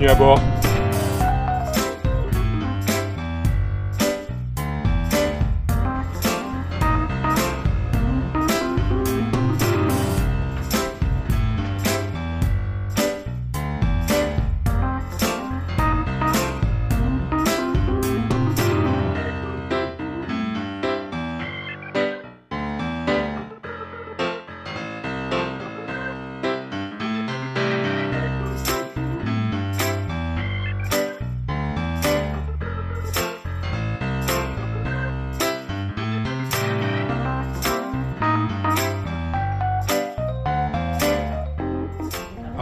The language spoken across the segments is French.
bienvenue à bord.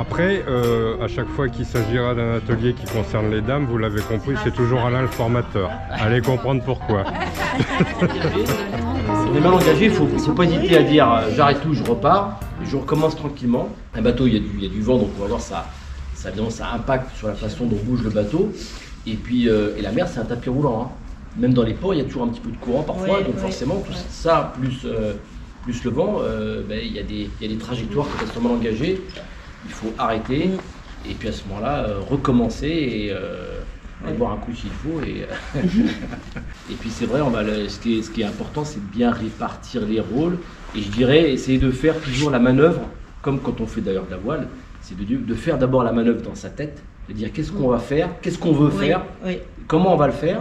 Après, à chaque fois qu'il s'agira d'un atelier qui concerne les dames, vous l'avez compris, c'est toujours Alain le formateur. Allez comprendre pourquoi. On est mal engagé, il ne faut pas hésiter à dire j'arrête tout, je repars, je recommence tranquillement. Un bateau, il y a du vent, donc on va voir ça impacte sur la façon dont bouge le bateau. Et puis et la mer, c'est un tapis roulant. Hein. Même dans les ports, il y a toujours un petit peu de courant parfois, donc forcément, tout ça, plus le vent, il y a des trajectoires qui sont mal engagées. Il faut arrêter et puis à ce moment-là recommencer et boire un coup s'il faut. Et puis c'est vrai, ce qui est important, c'est de bien répartir les rôles. Et je dirais essayer de faire toujours la manœuvre, comme quand on fait d'ailleurs de la voile, c'est de faire d'abord la manœuvre dans sa tête, de dire qu'est-ce qu'on va faire, qu'est-ce qu'on veut faire, comment on va le faire.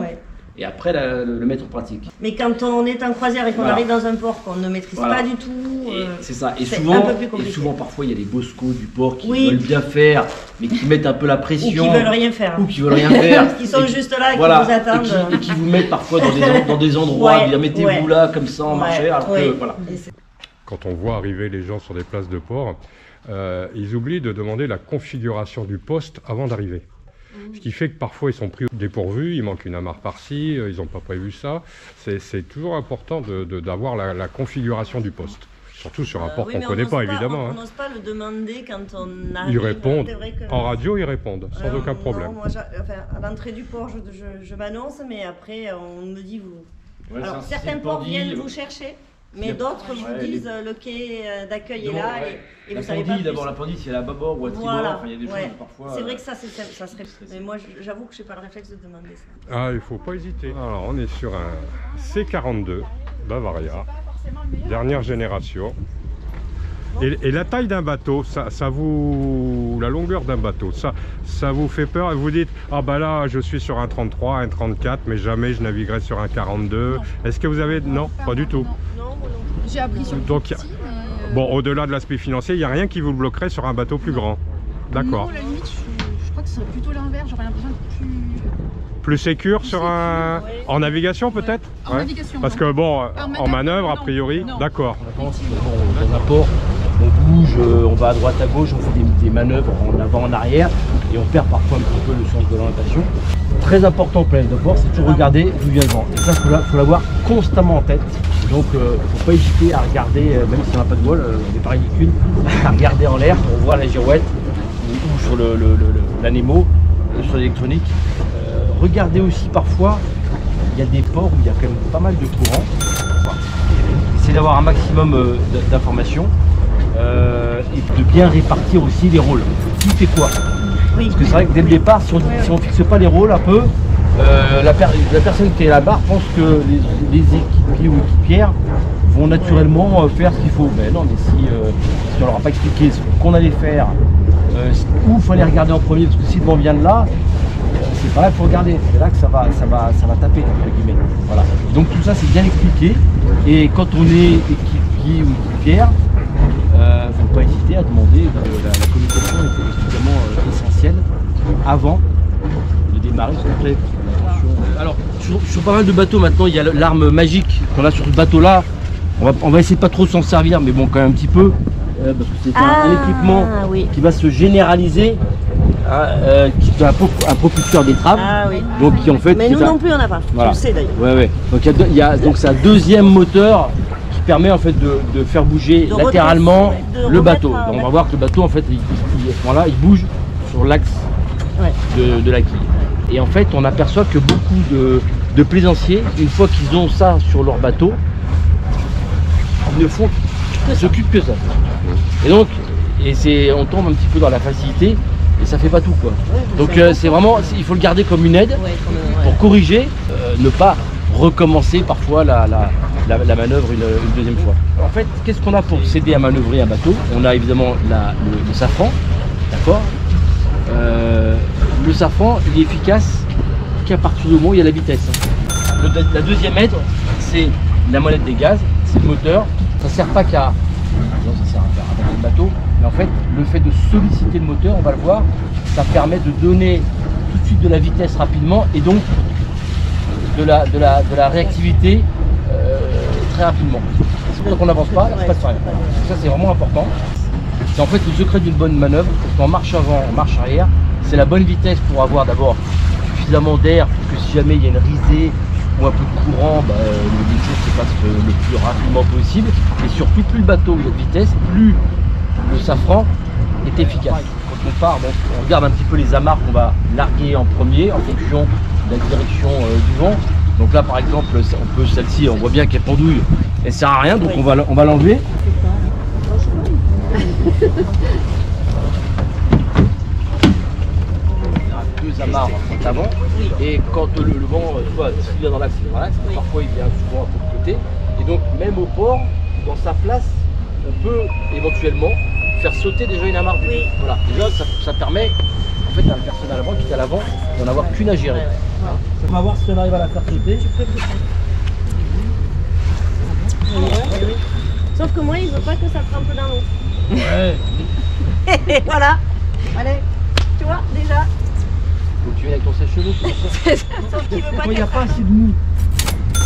Et après le mettre en pratique. Mais quand on est en croisière et qu'on arrive dans un port qu'on ne maîtrise pas du tout, c'est ça. Et souvent, parfois, il y a les boscos du port qui veulent bien faire, mais qui mettent un peu la pression. Ou qui veulent rien faire. Qui sont juste là et qui vous attendent. Et qui vous mettent parfois dans des endroits, dire mettez-vous là, comme ça, en marche arrière. Quand on voit arriver les gens sur des places de port, ils oublient de demander la configuration du poste avant d'arriver. Ce qui fait que parfois ils sont pris au dépourvu, il manque une amarre par-ci, ils n'ont pas prévu ça. C'est toujours important d'avoir la configuration du poste. Surtout sur un port qu'on ne connaît pas, évidemment. On n'ose pas le demander quand on arrive. Ils répondent. En radio, ils répondent, sans aucun problème. Non, moi, à l'entrée du port, je m'annonce, mais après, on me dit vous. Alors, certains ports viennent vous chercher. Mais d'autres vous disent le quai d'accueil est là et vous savez pas. D'abord l'appendice, il y a la bâbord ou à tribord, il y a des choses parfois. C'est vrai que ça serait. Mais moi j'avoue que je n'ai pas le réflexe de demander ça. Ah, il ne faut pas hésiter. Alors on est sur un C42 Bavaria, dernière génération. Et la taille d'un bateau, la longueur d'un bateau, ça vous fait peur et vous dites ah bah là je suis sur un 33, un 34, mais jamais je naviguerai sur un 42. Est-ce que vous avez non, pas du tout. J'ai appris sur donc, petit, bon, au-delà de l'aspect financier, il n'y a rien qui vous bloquerait sur un bateau plus grand. D'accord. Non, la limite, je crois que c'est plutôt l'inverse. J'aurais l'impression de plus sécure sur un... En navigation peut-être En navigation. Parce que bon, en manœuvre, a priori, d'accord. Dans un port, on bouge, on va à droite à gauche, on fait des manœuvres en avant, en arrière, et on perd parfois un petit peu le sens de l'orientation. Très important au planète de port, c'est toujours regarder d'où vient le vent. Et ça, il faut l'avoir constamment en tête. Donc, il ne faut pas hésiter à regarder, même si on n'a pas de voile, on n'est pas ridicule, à regarder en l'air pour voir la girouette ou sur l'ANEMO, sur l'électronique. Regardez aussi parfois, il y a des ports où il y a quand même pas mal de courant. Essayez d'avoir un maximum d'informations et de bien répartir aussi les rôles. Qui fait quoi? Parce que c'est vrai que dès le départ, si on ne fixe pas les rôles un peu, la personne qui est là-bas pense que les équipiers ou équipières vont naturellement faire ce qu'il faut. Mais non, mais si on leur a pas expliqué ce qu'on allait faire, où il fallait regarder en premier, parce que si le vent vient de là, c'est pas là qu'il faut regarder, c'est là que ça va taper, entre guillemets. Voilà. Donc tout ça c'est bien expliqué, et quand on est équipier ou équipière, faut pas hésiter à demander, la communication est évidemment essentielle avant de démarrer ce qu'on fait. Alors sur pas mal de bateaux maintenant, il y a l'arme magique qu'on a sur ce bateau là, on va essayer de pas trop s'en servir, mais bon quand même un petit peu, parce que c'est un équipement qui va se généraliser. Qui est un propulseur d'étrave, donc qui en fait. Mais nous non plus on n'a pas. Voilà. Tu le sais d'ailleurs. Donc c'est un deuxième moteur qui permet en fait de faire bouger latéralement le bateau. Donc on va voir que le bateau en fait il bouge sur l'axe de la quille. Et en fait on aperçoit que beaucoup de plaisanciers, une fois qu'ils ont ça sur leur bateau, ils ne font s'occupent que ça. Et donc on tombe un petit peu dans la facilité. et ça fait pas tout quoi. Donc c'est vraiment, il faut le garder comme une aide pour corriger, ne pas recommencer parfois la manœuvre une deuxième fois. En fait, qu'est-ce qu'on a pour s'aider à manœuvrer un bateau? On a évidemment le safran, d'accord. Le safran, il est efficace qu'à partir du moment où il y a la vitesse. La deuxième aide, c'est la molette des gaz, c'est le moteur. Ça sert pas qu'à ça sert à faire avancer le bateau, mais en fait, le fait de solliciter le moteur, on va le voir, ça permet de donner tout de suite de la vitesse rapidement et donc de la réactivité très rapidement. Tant qu'on n'avance pas, il ne se passe rien. Ça, c'est vraiment important. C'est en fait le secret d'une bonne manœuvre, parce qu'en marche avant, en marche arrière, c'est la bonne vitesse pour avoir d'abord suffisamment d'air pour que si jamais il y a une risée ou un peu de courant, les choses se passent le plus rapidement possible. Et surtout, plus le bateau il y a de vitesse, plus le safran est efficace. Quand on part, on regarde un petit peu les amarres qu'on va larguer en premier en fonction de la direction du vent. Donc là par exemple, celle-ci, on voit bien qu'elle pendouille, elle sert à rien, donc on va l'enlever. Deux amarres en avant, et quand le vent soit s'il vient dans l'axe, parfois il vient souvent un peu de côté, et donc même au port, dans sa place, on peut éventuellement faire sauter déjà une amarre du voilà. Déjà ça permet en fait à la personne à l'avant qui est à l'avant d'en avoir qu'une à gérer. On va voir si on arrive à la faire sauter. Sauf que moi il veut pas que ça trempe dans l'eau. Ouais. Voilà. Allez, tu vois déjà. Faut que tu viennes avec ton sèche-cheveux. Sauf qu'il veut pas. Quand il n'y a pas assez de mou,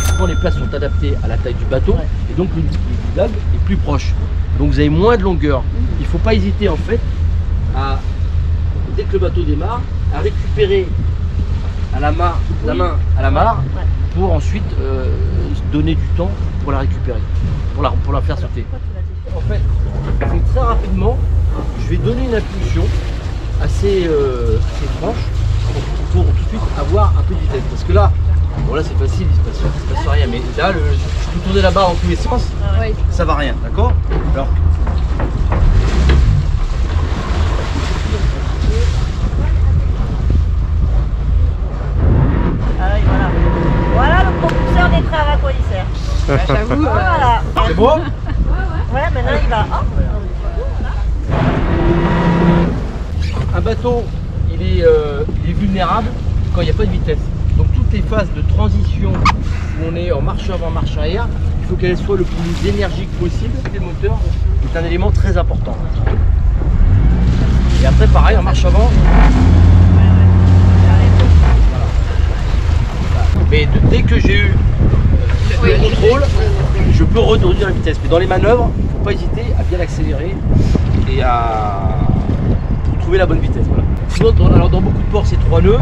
souvent les places sont adaptées à la taille du bateau et donc le guidage est plus proche. Donc vous avez moins de longueur. Il ne faut pas hésiter en fait à, dès que le bateau démarre, à récupérer à la main à la mare pour ensuite donner du temps pour la récupérer, pour la faire sauter. En fait, très rapidement, je vais donner une impulsion assez franche pour tout de suite avoir un peu de vitesse. Parce que là, bon là c'est facile, il se passe rien, mais là, je peux tourner la barre dans tous les sens, ça va rien, d'accord? Alors, voilà le propulseur des trains à quoi il sert. J'avoue. Voilà. c'est bon? Ouais, maintenant il va. Un bateau, il est vulnérable quand il n'y a pas de vitesse. Donc toutes les phases de transition où on est en marche avant, marche arrière, il faut qu'elle soit le plus énergique possible. Le moteur est un élément très important. Et après pareil, en marche avant. Mais dès que j'ai eu le contrôle, je peux réduire la vitesse. Mais dans les manœuvres, il ne faut pas hésiter à bien accélérer et à trouver la bonne vitesse. Voilà. Sinon, dans beaucoup de ports, c'est 3 nœuds.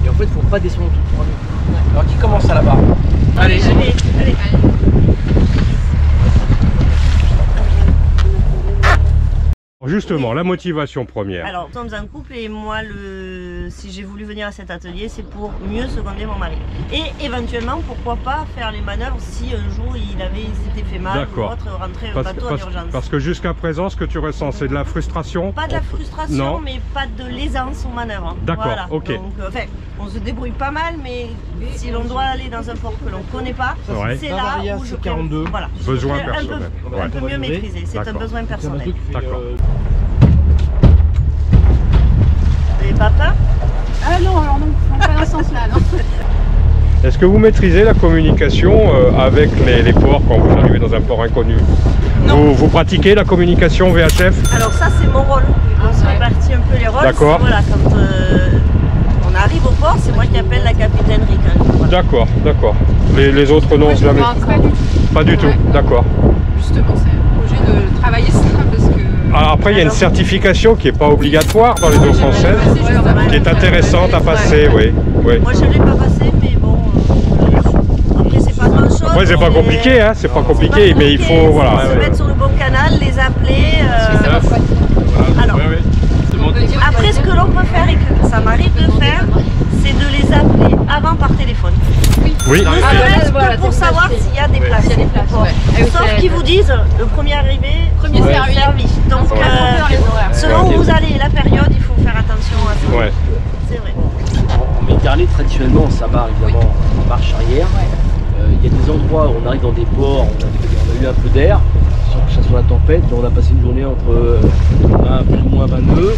Et en fait, il ne faut pas descendre tout 3 nœuds. Alors, qui commence à la barre? Allez. Justement, la motivation première. Alors, nous sommes un couple et moi, si j'ai voulu venir à cet atelier, c'est pour mieux seconder mon mari. Et éventuellement, pourquoi pas faire les manœuvres si un jour il s'était fait mal ou autre, rentrer au bateau en urgence. Parce que jusqu'à présent, ce que tu ressens, c'est de la frustration? Pas de la frustration, mais pas de l'aisance aux manœuvres. D'accord, voilà. ok. Donc, on se débrouille pas mal, mais si l'on doit aller dans un port que l'on ne connaît pas, c'est là où je peux besoin personnel. Un peu mieux maîtriser, c'est un besoin personnel. D'accord. Vous n'avez pas peur? Ah non, alors non, pas dans ce sens-là, non. Est-ce que vous maîtrisez la communication avec les ports quand vous arrivez dans un port inconnu? Vous pratiquez la communication VHF? Alors ça c'est mon rôle, on se répartit un peu les rôles. D'accord. Voilà, quand on arrive au port, c'est moi qui appelle la capitainerie quand même. Voilà. D'accord. Les autres non, jamais? Pas du tout. Pas du tout, d'accord. Justement, c'est un projet de travailler ça parce que... Alors après, il y a une certification qui n'est pas obligatoire dans les eaux françaises, qui est intéressante à passer, oui. Moi je ne l'ai pas passé, mais bon, après c'est pas grand chose. Ouais, c'est pas compliqué, hein, c'est pas compliqué, mais il faut, voilà. Se mettre sur le bon canal, les appeler. Alors, après ce que l'on peut faire et que ça m'arrive de faire, c'est de les appeler avant par téléphone. Oui. Adresse voilà, pour savoir s'il y a des places. Sauf qu'ils vous disent le premier arrivé, premier servi. Donc dans les horaires. selon où vous allez et la période, il faut faire attention à ça. Ouais. C'est vrai. En Méditerranée, traditionnellement, on s'amarre évidemment en marche arrière. Il y a des endroits où on arrive dans des ports, on a eu un peu d'air, sans que ça soit la tempête. On a passé une journée entre plus ou moins 20 nœuds.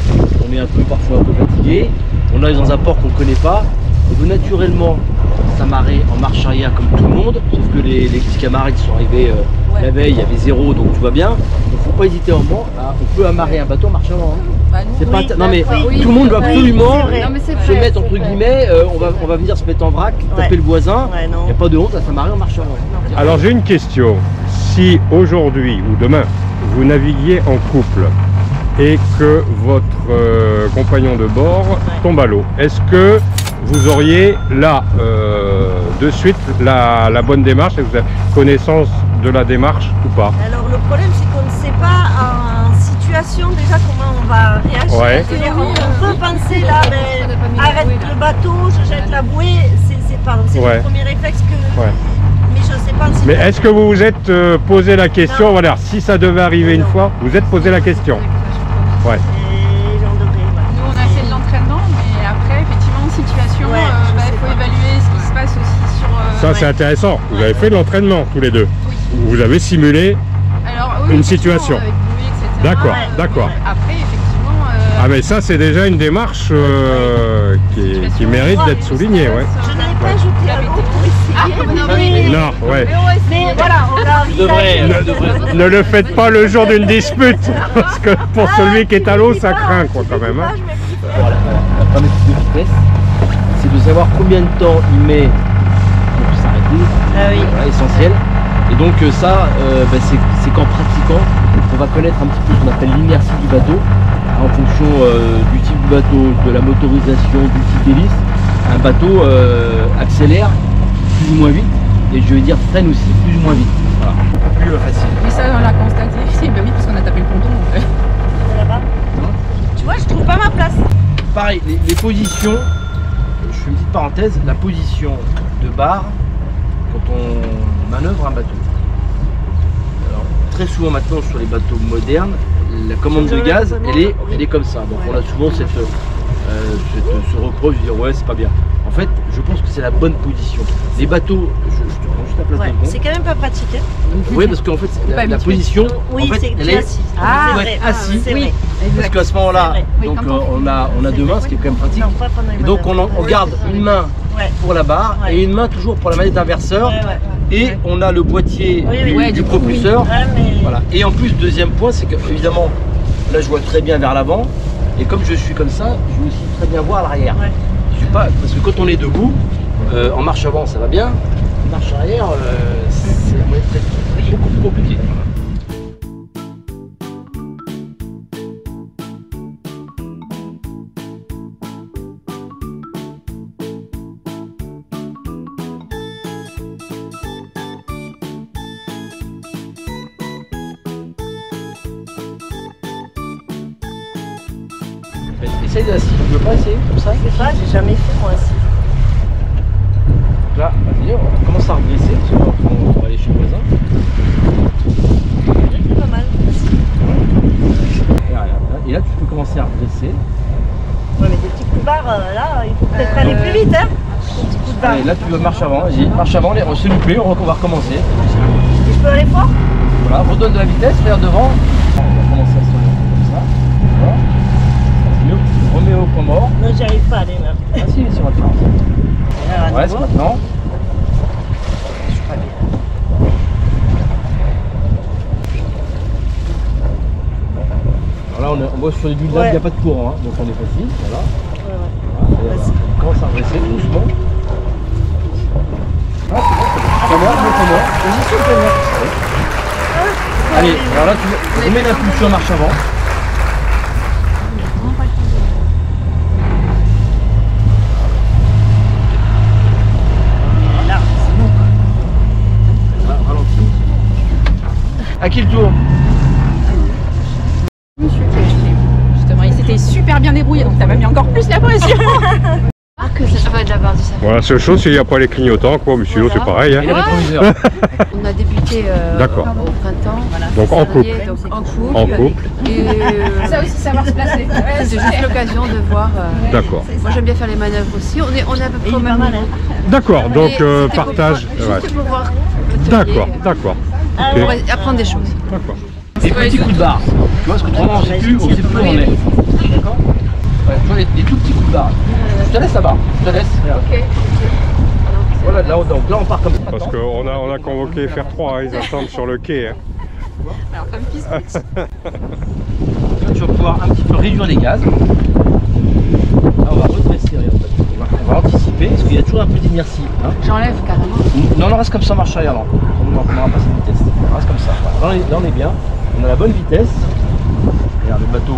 On est parfois un peu fatigué. On arrive dans un port qu'on ne connaît pas. On veut naturellement s'amarrer en marche arrière comme tout le monde, sauf que les petits camarades qui sont arrivés la veille, il y avait 0, donc tout va bien. Donc il ne faut pas hésiter un moment. On peut amarrer un bateau en marche avant. C'est pas non mais tout le monde doit absolument se mettre entre guillemets, on va venir se mettre en vrac, taper le voisin, il n'y a pas de honte à s'amarrer en marche avant. Alors j'ai une question. Si aujourd'hui ou demain vous naviguiez en couple et que votre compagnon de bord tombe à l'eau, est-ce que vous auriez là de suite la bonne démarche et vous avez connaissance de la démarche ou pas? Alors le problème c'est qu'on ne sait pas en situation déjà comment on va réagir. Ouais. On peut penser là, arrête le bateau, je jette la bouée, c'est le premier réflexe que... Ouais. Mais je sais pas si... Mais est-ce que vous vous êtes posé la question, non. Voilà, si ça devait arriver une fois, vous êtes posé la question? Ouais. Et j'en devrais, Nous on a fait de l'entraînement, mais après effectivement en situation, il faut évaluer ce qui se passe aussi sur... Ça c'est intéressant, vous avez fait de l'entraînement tous les deux. Vous avez simulé une situation. Avec bruit, etc. D'accord, d'accord. Après effectivement... Ah mais ça c'est déjà une démarche qui mérite d'être soulignée. Ouais. Je n'ai pas jeté à l'eau pour essayer. Non, ouais. Mais voilà, on a Ne le faites pas le jour d'une dispute, parce que pour celui qui est à l'eau, ça craint quoi quand même. Hein. Voilà, la première type de vitesse, c'est de savoir combien de temps il met pour s'arrêter, voilà, essentiel. Et donc ça, c'est qu'en pratiquant, on va connaître un petit peu ce qu'on appelle l'inertie du bateau, en fonction du type du bateau, de la motorisation, du type d'hélice. Un bateau accélère plus ou moins vite, et je vais dire freine aussi plus ou moins vite. Voilà, plus facile. Mais ça on l'a constaté, bah oui, parce qu'on a tapé le ponton. là-bas. Tu vois, je trouve pas ma place. Pareil, les positions, je fais une petite parenthèse, la position de barre quand on manœuvre un bateau. Alors, très souvent maintenant sur les bateaux modernes, la commande de gaz, elle est comme ça. Donc on a souvent ce reproche de dire ouais c'est pas bien. En fait, je pense que c'est la bonne position. Les bateaux, je te prends juste la place de c'est quand même pas pratique. Hein. Oui, parce qu'en fait, la position, oui, en fait, elle est assis. Ah, on doit être assis. Oui. Parce qu'à ce moment-là, donc on a deux mains, ce qui est quand même pratique. Et donc on garde une main pour la barre et une main toujours pour la manette d'inverseur. Et on a le boîtier du propulseur. Voilà. Et en plus, deuxième point, c'est que évidemment, là je vois très bien vers l'avant. Et comme je suis comme ça, je me suis très bien voir à l'arrière. Parce que quand on est debout, en marche avant ça va bien, en marche arrière c'est beaucoup plus compliqué. Essaye d'assis, tu veux pas essayer comme ça? Je sais pas, j'ai jamais fait moi assis. Donc là, vas-y, on commence à regresser, on va aller chez le voisin. C'est pas mal. Et là, tu peux commencer à regresser. Ouais, mais des petits coups de barre, là, il faut peut-être aller plus vite, hein. Des petits coups de barre. Allez, là, tu veux marche avant, vas-y, marche avant, on s'est loupé, on va recommencer. Et je peux aller fort? Voilà, redonne de la vitesse, vers devant. On va commencer à se lever comme ça. Voilà. Remets au point mort. Non, j'y arrive pas à aller là. Ah si, c'est maintenant. Ouais, c'est maintenant. Je suis pas bien. Alors là, on bosse sur les bulles d'âge, il n'y a pas de courant, hein, donc on est facile. Voilà. Voilà, on commence à regresser doucement. Ah, c'est bon, c'est bon. Vas-y, sur le mort. Allez, alors là, tu remets l'impulsion en marche avant. À qui le tour? Justement, il s'était super bien débrouillé, donc t'as même mis encore plus la pression. va de la barre du sapin. Voilà, la seule chose, c'est qu'il n'y a pas les clignotants, quoi, mais sinon c'est pareil. Hein. Et le rétroviseur. On a débuté au printemps. Donc en couple. Donc en couple. En couple. Et Ça aussi, savoir se placer. c'est juste l'occasion de voir. D'accord. Moi j'aime bien faire les manœuvres aussi. On est à peu près au même niveau. D'accord, donc Mais c'était partage. Juste pour voir. D'accord, d'accord. Pour apprendre des choses. D'accord. Des petits coups de barre. Tu vois, ce que autrement on sait plus où on est. D'accord. Ouais, tu vois, des tout petits coups de barre. Je te laisse la barre. Je te laisse. Ok. Voilà, donc là on part comme ça. Parce qu'on a convoqué FR3, hein, ils attendent sur le quai. Hein. Alors, femme fils. Là, tu vas pouvoir un petit peu réduire les gaz. Là, on va redresser, on va anticiper, parce qu'il y a toujours un peu d'inertie. Hein. J'enlève carrément. Non, on reste comme ça, marche arrière, là. On va passer une vitesse. On reste comme ça. Voilà. Là, on est bien. On a la bonne vitesse. Regarde le bateau.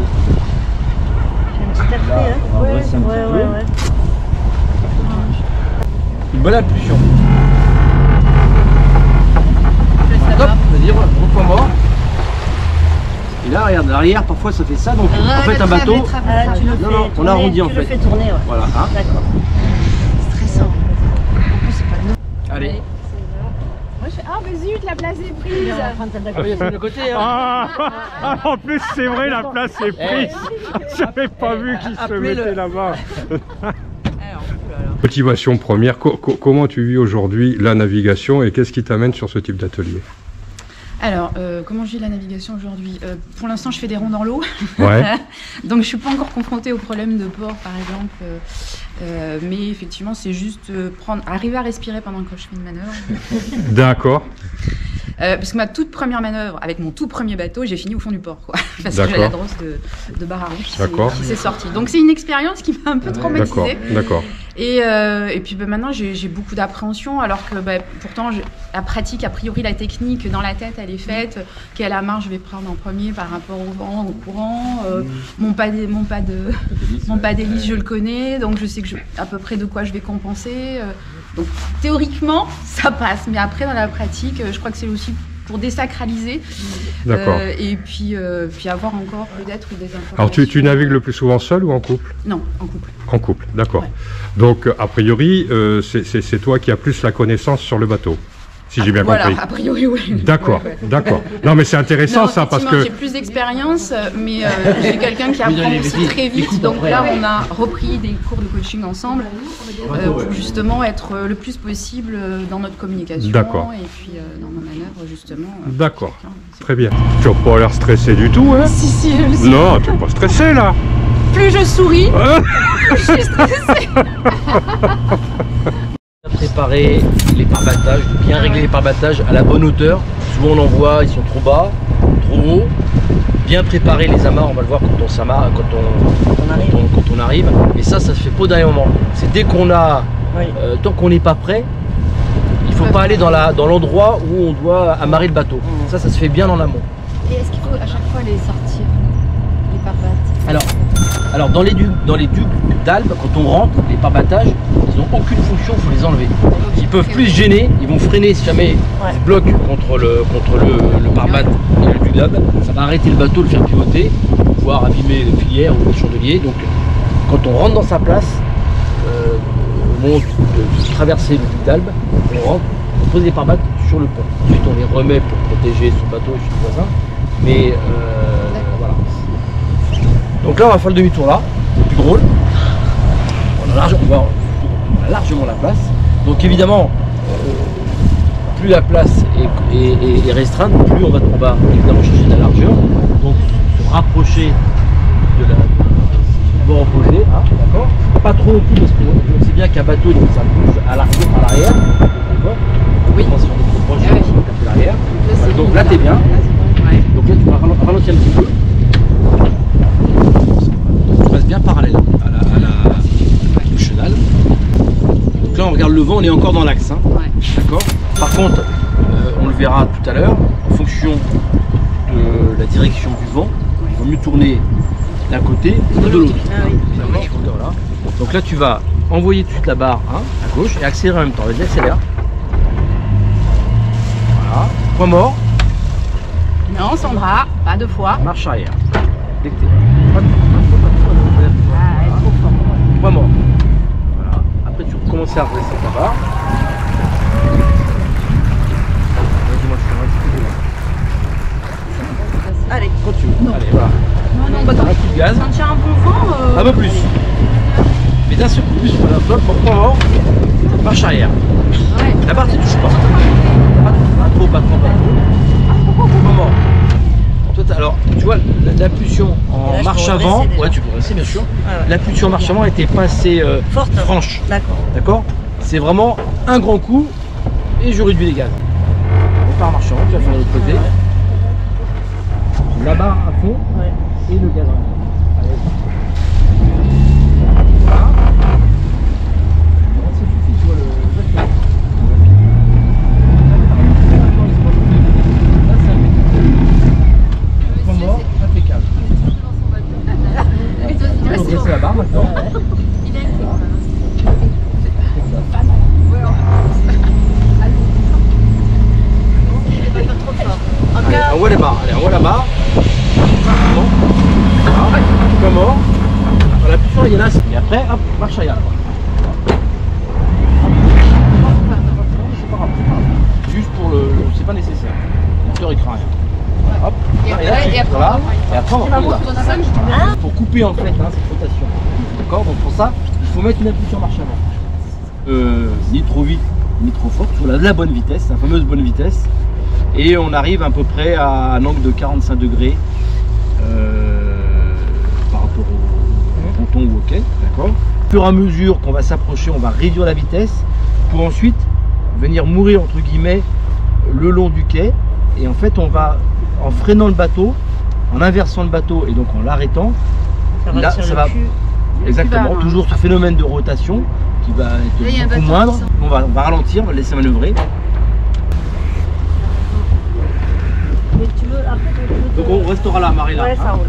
Là, on va redresser un petit peu. Une bonne impulsion. Hop, vas-y, reprends mort. Et là, regarde, l'arrière, parfois ça fait ça. Donc, en fait, un bateau. Non, on arrondit en fait. Tu le fais tourner, ouais. Voilà. Hein. D'accord. Stressant. En plus, c'est pas de nous. Allez. Moi, je fais, ah, mais zut, la place est prise. Ah oui, c'est de côté. Hein. Ah, en plus, c'est vrai, la place est prise. J'avais pas vu qu'il se mettait là-bas. Motivation première, comment tu vis aujourd'hui la navigation et qu'est-ce qui t'amène sur ce type d'atelier? Alors, comment je vis la navigation aujourd'hui? Pour l'instant, je fais des ronds dans l'eau. Ouais. Donc, je suis pas encore confrontée aux problèmes de port, par exemple. Mais effectivement, c'est juste arriver à respirer pendant que je fais une manœuvre. D'accord. Parce que ma toute première manœuvre, avec mon tout premier bateau, j'ai fini au fond du port, quoi. Parce que j'ai la drosse de Bararon qui s'est sortie. Donc, c'est une expérience qui m'a un peu traumatisée. D'accord. Et puis maintenant j'ai beaucoup d'appréhension alors que pourtant la pratique, a priori la technique dans la tête elle est faite, quelle marge je vais prendre en premier par rapport au vent, au courant, mon pas d'hélice je le connais, donc je sais à peu près de quoi je vais compenser, donc théoriquement ça passe, mais après dans la pratique je crois que c'est aussi pour désacraliser et puis avoir encore peut-être des informations. Alors tu navigues le plus souvent seul ou en couple? Non, en couple. En couple, d'accord. Ouais. Donc a priori c'est toi qui as plus la connaissance sur le bateau, si j'ai bien compris. Voilà, a priori oui. D'accord, d'accord. Non mais c'est intéressant ça parce que... J'ai plus d'expérience, mais j'ai quelqu'un qui apprend aussi très vite. Donc là on a repris des cours de coaching ensemble pour justement être le plus possible dans notre communication et puis dans nos manœuvres justement. D'accord, très bien. Tu n'as pas l'air stressé du tout, hein? Si, je le suis. Non, tu n'es pas stressé là. Plus je souris, plus je suis stressée. Préparer les pare-battages, de bien régler les pare-battages à la bonne hauteur. Souvent on en voit, ils sont trop bas, trop hauts. Bien préparer les amarres, on va le voir quand on arrive. Et ça se fait pas au dernier moment. C'est dès qu'on a, tant qu'on n'est pas prêt, il faut pas aller dans l'endroit où on doit amarrer le bateau. Ça se fait bien en amont. Et est-ce qu'il faut à chaque fois les sortir, les pare-battes? Alors dans les ducs d'Albe, quand on rentre, les pare-battages, ils n'ont aucune fonction, il faut les enlever. Ils peuvent plus se gêner, ils vont freiner si jamais ils se bloquent contre le pare-batte et le duc d'Albe. Ça va arrêter le bateau, le faire pivoter, voire abîmer les filières ou les chandeliers. Donc quand on rentre dans sa place, au moment de traverser le duc d'Albe, on rentre, on pose les pare-battes sur le pont. Ensuite on les remet pour protéger son bateau et son voisin. Mais voilà. Donc là on va faire le demi-tour là, c'est plus drôle. On a largement la place. Donc évidemment, plus la place est restreinte, plus on va évidemment chercher de la largeur. Donc se rapprocher de la bord opposé, hein, d'accord. Pas trop non plus parce qu'on sait bien qu'un bateau ça bouge à l'arrière par l'arrière. Oui. On se fait des proches, on va taper l'arrière. Donc là t'es bien. Donc là tu vas ralentir un petit peu. On reste bien parallèle à la chenal. Donc là on regarde le vent, on est encore dans l'axe, hein. D'accord. Par contre, on le verra tout à l'heure, en fonction de la direction du vent, il vaut mieux tourner d'un côté ou de l'autre. Voilà. Donc là tu vas envoyer tout de suite la barre à gauche et accélérer en même temps. Vas-y, accélère. Voilà. Point mort. Non, Sandra, pas deux fois. Marche arrière. Point mort. Voilà. Après tu commencer à redresser ta barre. Allez. Quand tu veux. Allez, voilà. Non, bah, Un coup de gaz. Quand il y a un bon vent, Un peu plus. Mais d'un seul coup plus. Voilà. Hop, hop, marche arrière. Ouais. La barre, tu touches pas. Pas trop, pas trop, pas trop. Comment? Alors, tu vois, l'impulsion en là, marche je peux avant, redresser déjà. ouais, tu peux rester bien sûr. Ah ouais. L'impulsion en marche avant était pas assez forte. franche. D'accord. D'accord? C'est vraiment un grand coup et je réduis les gaz. On part en marche avant, tu vas faire l'autre côté. La barre à fond et le gaz en même temps. Allez. Voilà. Ça suffit, tu vois le. Là, c'est impeccable. Point mort, impeccable. On va dresser la barre maintenant. Allez, envoie les barres, allez, envoie la barre. Voilà, point mort. La puissance il y en a, et après, hop, marche arrière là-bas. C'est pas grave, c'est pas grave. Juste pour le. C'est pas nécessaire. Le moteur il craint rien. Hop, Et après, là, voilà. Et après, on va prendre Ah. pour couper en fait cette rotation. D'accord? Donc pour ça, il faut mettre une impulsion marche avant. Ni trop vite, ni trop fort. Il faut la bonne vitesse, la fameuse bonne vitesse. Et on arrive à peu près à un angle de 45 degrés par rapport au ponton ou au quai. D'accord? Au fur et à mesure qu'on va s'approcher, on va réduire la vitesse pour ensuite venir mourir entre guillemets le long du quai. Et en fait, on va, en freinant le bateau, en inversant le bateau et donc en l'arrêtant, là, ça va exactement, toujours ce phénomène de rotation qui va être beaucoup moindre. On va ralentir, on va le laisser manœuvrer. Mais tu veux, après, Donc on restera là, Marie là. Ouais, ça roule.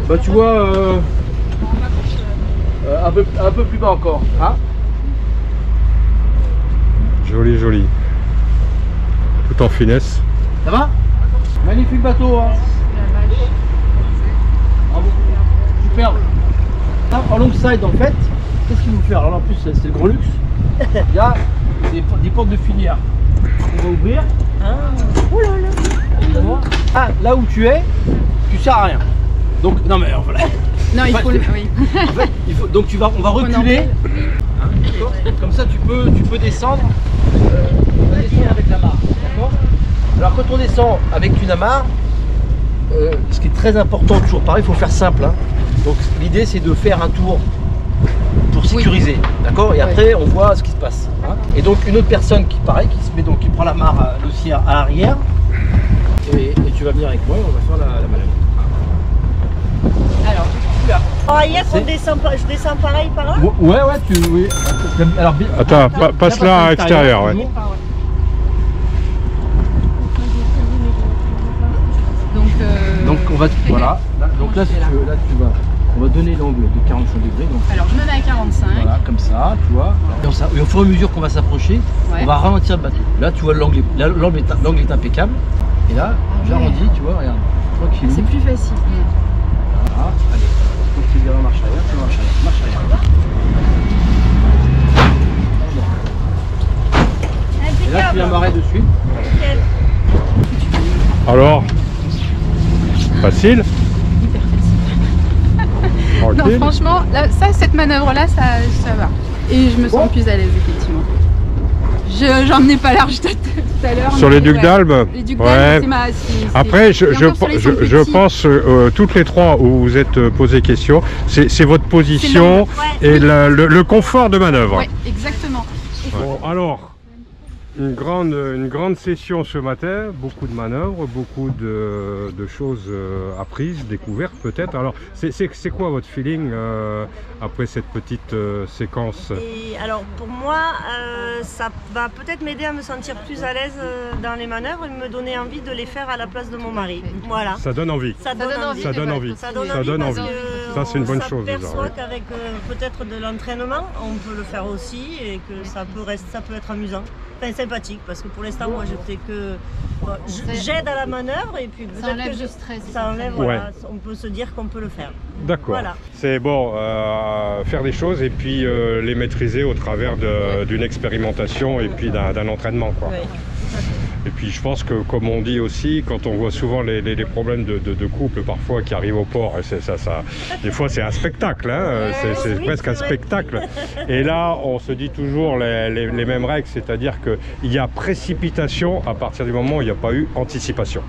Bah tu vois, un peu plus bas encore. Hein? Joli, joli. Tout en finesse. Ça va? Magnifique bateau, hein? Bravo. Superbe. Là, en long side, en fait, qu'est-ce qu'il faut faire? Alors là, en plus, c'est le gros luxe. Il y a des portes de filière. On va ouvrir. Ah. Oh là là. Ah, là où tu es, tu sers à rien. Donc, non mais voilà. Non, il faut le. Oui. En fait, donc on va reculer. Hein, d'accord? Comme ça, tu peux descendre. On va descendre avec la barre. D'accord? Alors quand on descend avec une amarre, ce qui est très important, toujours pareil, il faut faire simple. Hein. Donc l'idée c'est de faire un tour pour sécuriser, d'accord? Et après on voit ce qui se passe. Hein. Et donc une autre personne qui pareil, qui prend l'amarre dossière à l'arrière, et tu vas venir avec moi et on va faire la manœuvre. Alors, Hier, je descends pareil par là. Ouais, oui. Alors, Attends, passe là à l'extérieur, ouais. Donc on va, voilà. Donc là, si tu veux, on va donner l'angle de 45 degrés. Donc, alors, je me mets à 45. voilà, comme ça, tu vois. Et au fur et à mesure qu'on va s'approcher, on va ralentir le bateau. Là, tu vois, l'angle est impeccable. Et là, j'arrondis, tu vois, regarde. Tranquille. C'est plus facile. Voilà, allez. Donc tu diras marche arrière, tu marches arrière, marche arrière. Et là, tu viens m'arrêter de suite. Alors, facile? Hyper facile. Tranquille. Non, franchement, là, cette manœuvre-là, ça va. Et je me sens plus à l'aise, effectivement. J'en menais pas large tout à l'heure. Sur les ducs d'Albe? Les ducs d'Albe, c'est ma. Après, je pense, toutes les trois où vous êtes posé question, c'est votre position et le confort de manœuvre. Oui, exactement. Bon, alors, une grande session ce matin, beaucoup de manœuvres, beaucoup de choses apprises, découvertes peut-être. Alors, c'est quoi votre feeling après cette petite séquence? Et alors pour moi, ça va peut-être m'aider à me sentir plus à l'aise dans les manœuvres et me donner envie de les faire à la place de mon mari. Voilà. Ça donne envie. Ça donne envie. Ça donne envie. Ça donne envie. Ça, c'est une bonne chose. On s'aperçoit qu'avec peut-être de l'entraînement, on peut le faire aussi et que ça peut être amusant. Enfin, sympathique parce que pour l'instant, moi, j'étais que J'aide à la manœuvre et puis Ça enlève le stress. ça enlève, Ouais. voilà, on peut se dire qu'on peut le faire. D'accord. Voilà. C'est bon, faire des choses et puis les maîtriser au travers d'une expérimentation et puis d'un entraînement, quoi. Oui. Et puis je pense que, comme on dit aussi, quand on voit souvent les problèmes de couple parfois qui arrivent au port, et des fois c'est un spectacle, hein, c'est oui, presque un c'est vrai. spectacle. Et là, on se dit toujours les mêmes règles, c'est-à-dire qu'il y a précipitation à partir du moment où il n'y a pas eu anticipation.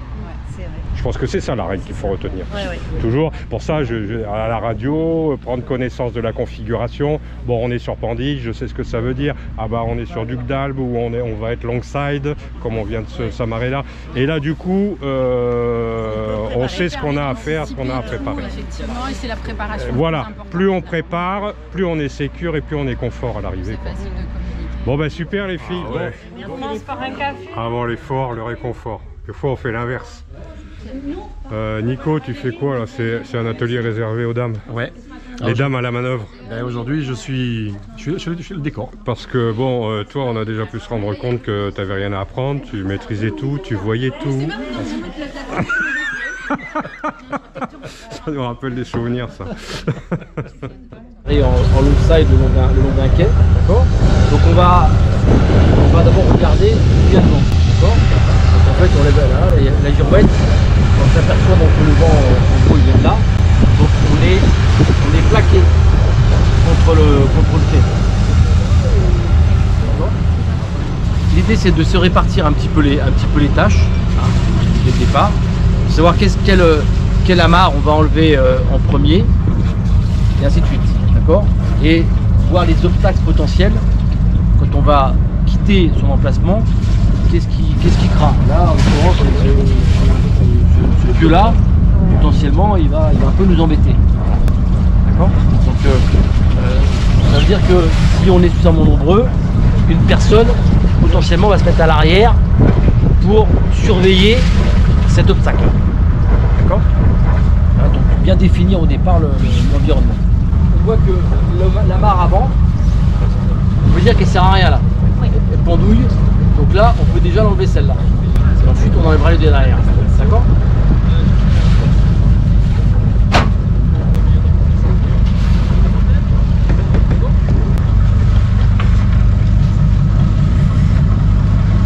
C'est vrai. Je pense que c'est ça la règle qu'il faut retenir. Ouais, ouais. Toujours, pour ça, à la radio, prendre connaissance de la configuration. Bon, on est sur Pandy, je sais ce que ça veut dire. Ah bah, on est sur Duc d'Albe où on va être longside, comme on vient de s'amarrer là. Et là, du coup, on sait ce qu'on a à faire, ce qu'on a à préparer. Effectivement, et c'est la préparation. Voilà, le plus important. plus on prépare, plus on est sécure et plus on est confort à l'arrivée, C'est quoi. facile de communiquer. Bon, bah super les filles. On commence par un café. Avant l'effort, le réconfort. Des fois, on fait l'inverse. Nico, tu fais quoi là? C'est un atelier réservé aux dames. Ouais. Les dames à la manœuvre. Ben, aujourd'hui, je suis le décor. Parce que bon, toi, on a déjà pu se rendre compte que tu n'avais rien à apprendre, tu maîtrisais tout, tu voyais tout. Ça nous rappelle des souvenirs, ça. Et en low side le long d'un quai, d'accord. Donc on va d'abord regarder d'où vient le vent, d'accord. Donc en fait on lève là, la girouette, on s'aperçoit donc que le vent en gros il vient de là, donc on est plaqué contre le quai. L'idée c'est de se répartir un petit peu les tâches, hein, dès le départ, savoir quel amarre on va enlever en premier, et ainsi de suite. Et voir les obstacles potentiels quand on va quitter son emplacement. Qu'est-ce qui craint? Là, en l'occurrence, ce pieu-là, potentiellement, il va un peu nous embêter. D'accord. Donc, ça veut dire que si on est suffisamment nombreux, une personne potentiellement va se mettre à l'arrière pour surveiller cet obstacle. D'accord. Donc, bien définir au départ l'environnement. On voit que l'amarre avant, on peut dire qu'elle sert à rien là. Elle pendouille, donc là on peut déjà l'enlever celle-là. Et ensuite on enlèvera les deux derrière. D'accord.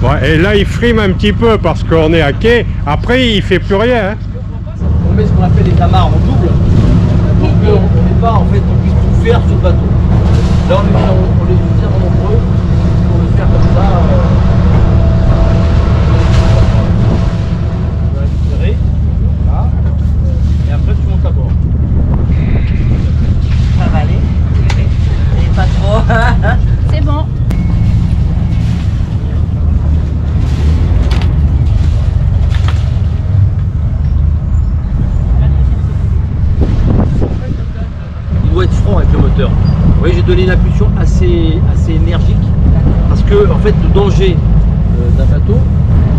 Ouais, et là il frime un petit peu parce qu'on est à quai, après il fait plus rien. Hein. On met ce qu'on appelle les amarres en double, pour qu'au départ en fait on puisse tout faire sur le bateau. Là on les tient en nombreux pour le faire comme ça. On va récupérer, voilà, et après tu montes à bord. Ça va aller. Et pas trop. C'est bon. Il doit être franc avec le moteur. Vous voyez, j'ai donné une impulsion assez énergique parce que en fait le danger d'un bateau,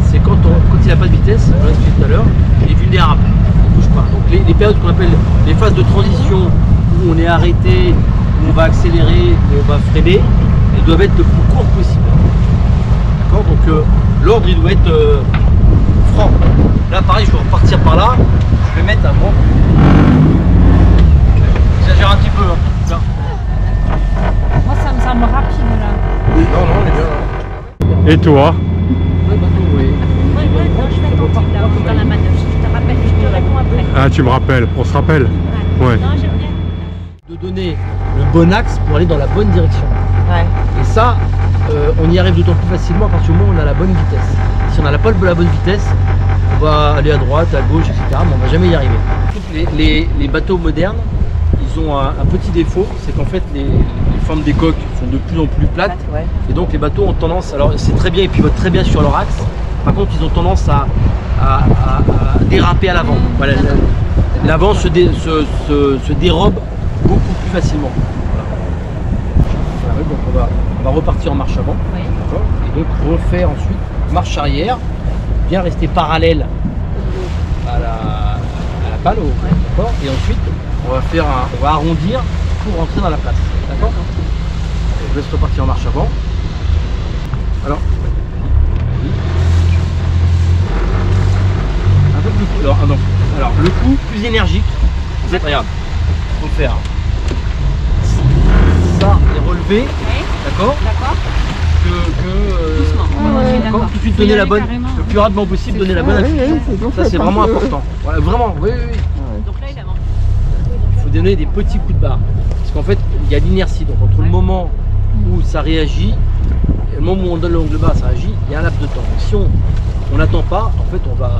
c'est quand il n'a pas de vitesse, je l'expliquais tout à l'heure, il est vulnérable, il ne bouge pas. Donc les périodes qu'on appelle les phases de transition où on est arrêté, où on va accélérer, où on va freiner, elles doivent être le plus courtes possible. D'accord. Donc l'ordre il doit être franc. Là pareil, je vais repartir par là, je vais mettre un vent. J'exagère un petit peu. Hein. Là. Moi, ça me semble rapide là. Non, on est bien. Et toi? Le bateau, oui. Ouais, non, je fais attentive là, dans la manœuvre. Je te rappelle, je te réponds après. Ah, tu me rappelles, on se rappelle? Ouais. Non, j'aime bien. De donner le bon axe pour aller dans la bonne direction. Ouais. Et ça, on y arrive d'autant plus facilement à partir du moment où on a la bonne vitesse. Si on n'a pas la bonne vitesse, on va aller à droite, à gauche, etc. Mais on ne va jamais y arriver. Les bateaux modernes, ils ont un petit défaut, c'est qu'en fait les formes des coques sont de plus en plus plates. Ouais. Et donc les bateaux ont tendance, alors c'est très bien, ils pivotent très bien sur leur axe. Par contre, ils ont tendance à déraper à l'avant. Voilà, l'avant se dérobe beaucoup plus facilement. Voilà, donc on va repartir en marche avant. Oui. Et donc refaire ensuite marche arrière, bien rester parallèle à la pale. D'accord. Et ensuite, on va arrondir pour rentrer dans la place. D'accord. Je laisse repartir en marche avant. Alors. plus énergique. Vous faites, regarde, faut faire ça et relever, d'accord, D'accord. tout de suite donner la bonne, le plus rapidement possible, donner la bonne impulsion. Ça c'est vraiment important. Voilà, vraiment, oui. Donc là, il avance. Il faut donner des petits coups de barre. Parce qu'en fait, il y a l'inertie. Donc entre le moment où ça réagit et le moment où on donne l'angle bas, ça réagit, il y a un laps de temps. Donc, si on n'attend pas, en fait, on va